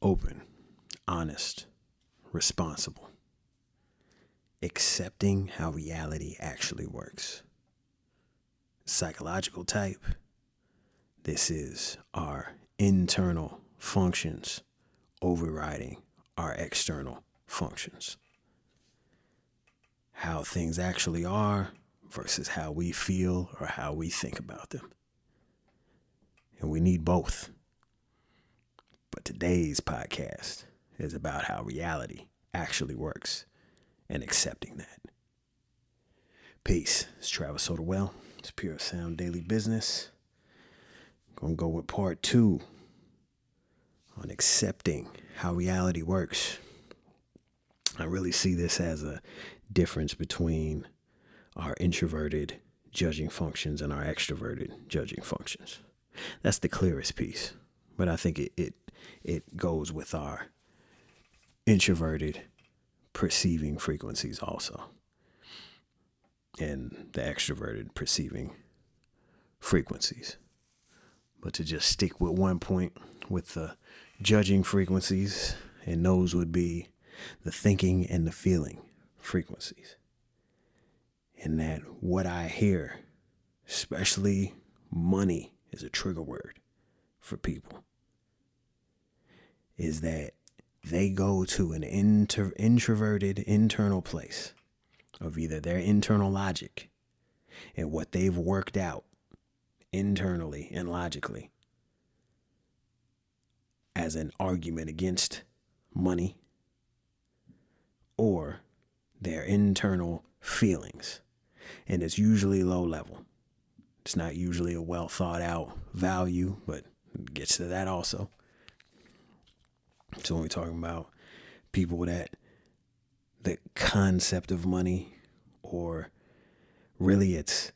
open, honest, responsible, accepting how reality actually works. Psychological type, this is our internal functions overriding our external functions. How things actually are versus how we feel or how we think about them. And we need both. But today's podcast is about how reality actually works and accepting that. Peace. It's Travis Sotawell. It's Pure Sound Daily Business. Gonna go with part 2 on accepting how reality works. I really see this as a difference between our introverted judging functions and our extroverted judging functions. That's the clearest piece. But I think it goes with our introverted perceiving frequencies also. And the extroverted perceiving frequencies. But to just stick with one point with the judging frequencies, and those would be the thinking and the feeling frequencies. And that what I hear, especially money is a trigger word for people, is that they go to an introverted internal place of either their internal logic and what they've worked out internally and logically as an argument against money, or their internal feelings. And it's usually low level. It's not usually a well thought out value, but it gets to that also. So when we're talking about people that the concept of money, or really it's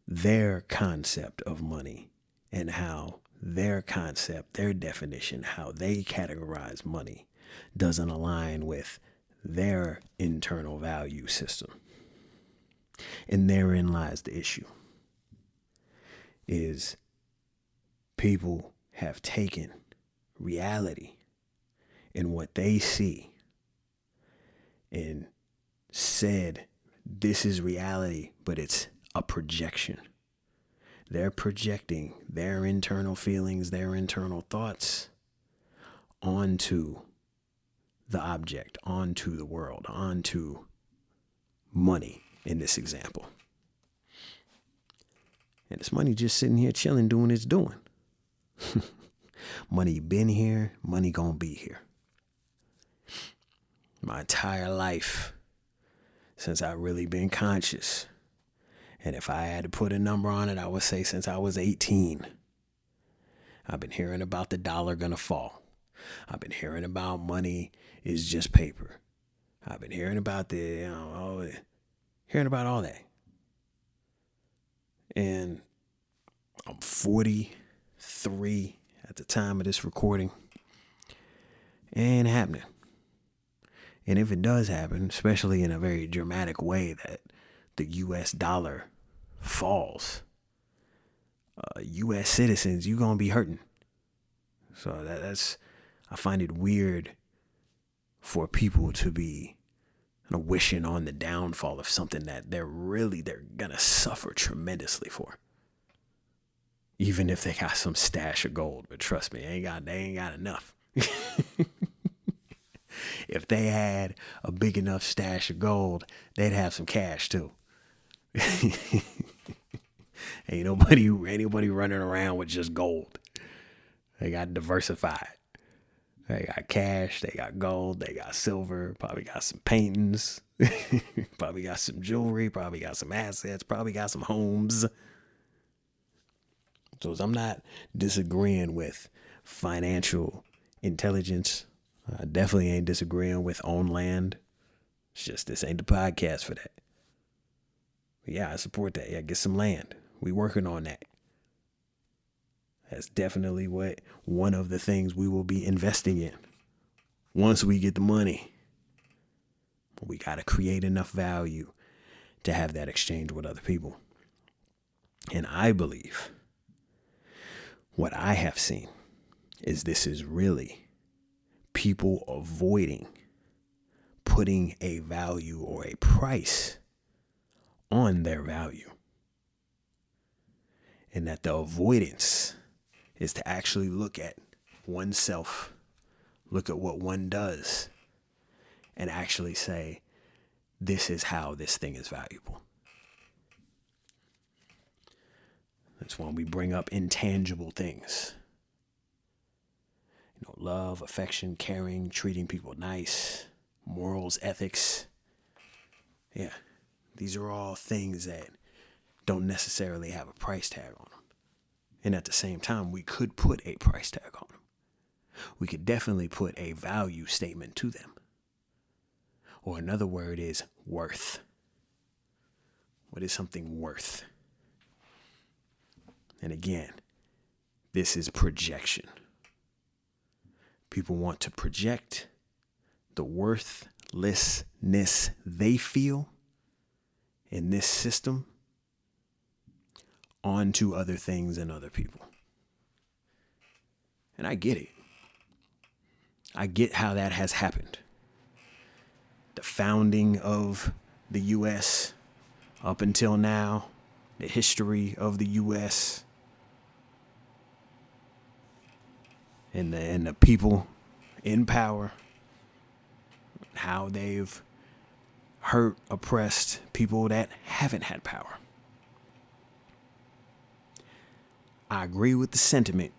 their concept of money and how their concept, their definition, how they categorize money doesn't align with their internal value system. And therein lies the issue, is people have taken reality and what they see and said, this is reality, but it's a projection. They're projecting their internal feelings, their internal thoughts onto the object, onto the world, onto money in this example. And this money just sitting here chilling, doing its doing. Money been here, money gonna be here. My entire life, since I've really been conscious. And if I had to put a number on it, I would say since I was 18, I've been hearing about the dollar gonna fall. I've been hearing about money is just paper. I've been hearing about hearing about all that. And I'm 43 at the time of this recording. Ain't happening. And if it does happen, especially in a very dramatic way, that the U.S. dollar falls, U.S. citizens, you're going to be hurting. So that's, I find it weird for people to be wishing on the downfall of something that they're going to suffer tremendously for. Even if they got some stash of gold. But trust me, they ain't got enough. If they had a big enough stash of gold, they'd have some cash too. Ain't nobody running around with just gold. They got diversified. They got cash, they got gold, they got silver, probably got some paintings, probably got some jewelry, probably got some assets, probably got some homes. So I'm not disagreeing with financial intelligence. I definitely ain't disagreeing with own land. It's just this ain't the podcast for that. But yeah, I support that. Yeah, get some land. We working on that. That's definitely one of the things we will be investing in once we get the money. We got to create enough value to have that exchange with other people. And I believe what I have seen is this is really people avoiding putting a value or a price on their value. And that the avoidance is to actually look at oneself, look at what one does, and actually say, this is how this thing is valuable. That's when we bring up intangible things. Love, affection, caring, treating people nice, morals, ethics. Yeah, these are all things that don't necessarily have a price tag on them. And at the same time, we could put a price tag on them. We could definitely put a value statement to them. Or another word is worth. What is something worth? And again, this is projection. People want to project the worthlessness they feel in this system onto other things and other people. And I get it. I get how that has happened. The founding of the U.S. up until now, the history of the U.S., and the people in power, how they've hurt, oppressed people that haven't had power. I agree with the sentiment.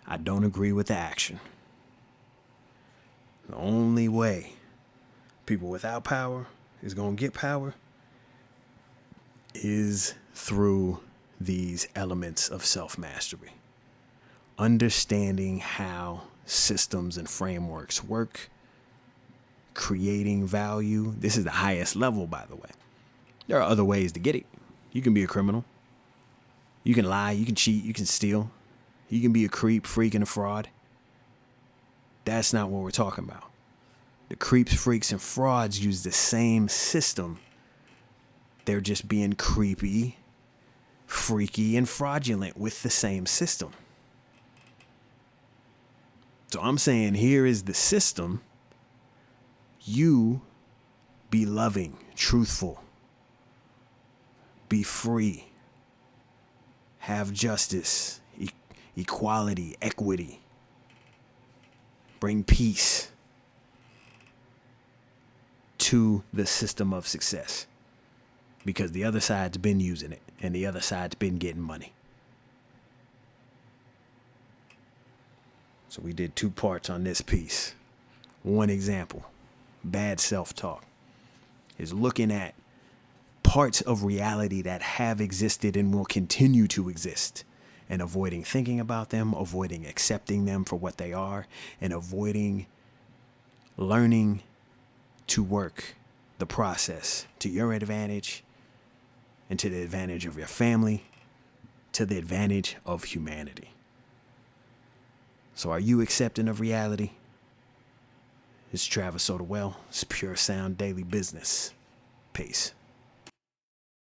I don't agree with the action. The only way people without power is going to get power is through these elements of self-mastery. Understanding how systems and frameworks work, creating value. This is the highest level, by the way. There are other ways to get it. You can be a criminal. You can lie, you can cheat, you can steal. You can be a creep, freak, and a fraud. That's not what we're talking about. The creeps, freaks, and frauds use the same system. They're just being creepy, freaky, and fraudulent with the same system. So I'm saying here is the system. You be loving, truthful, be free, have justice, equality, equity, bring peace to the system of success, because the other side's been using it and the other side's been getting money. So we did 2 parts on this piece. One example, bad self-talk, is looking at parts of reality that have existed and will continue to exist, and avoiding thinking about them, avoiding accepting them for what they are, and avoiding learning to work the process to your advantage and to the advantage of your family, to the advantage of humanity. So are you accepting of reality? It's Travis Sotawell. It's Pure Sound Daily Business. Peace.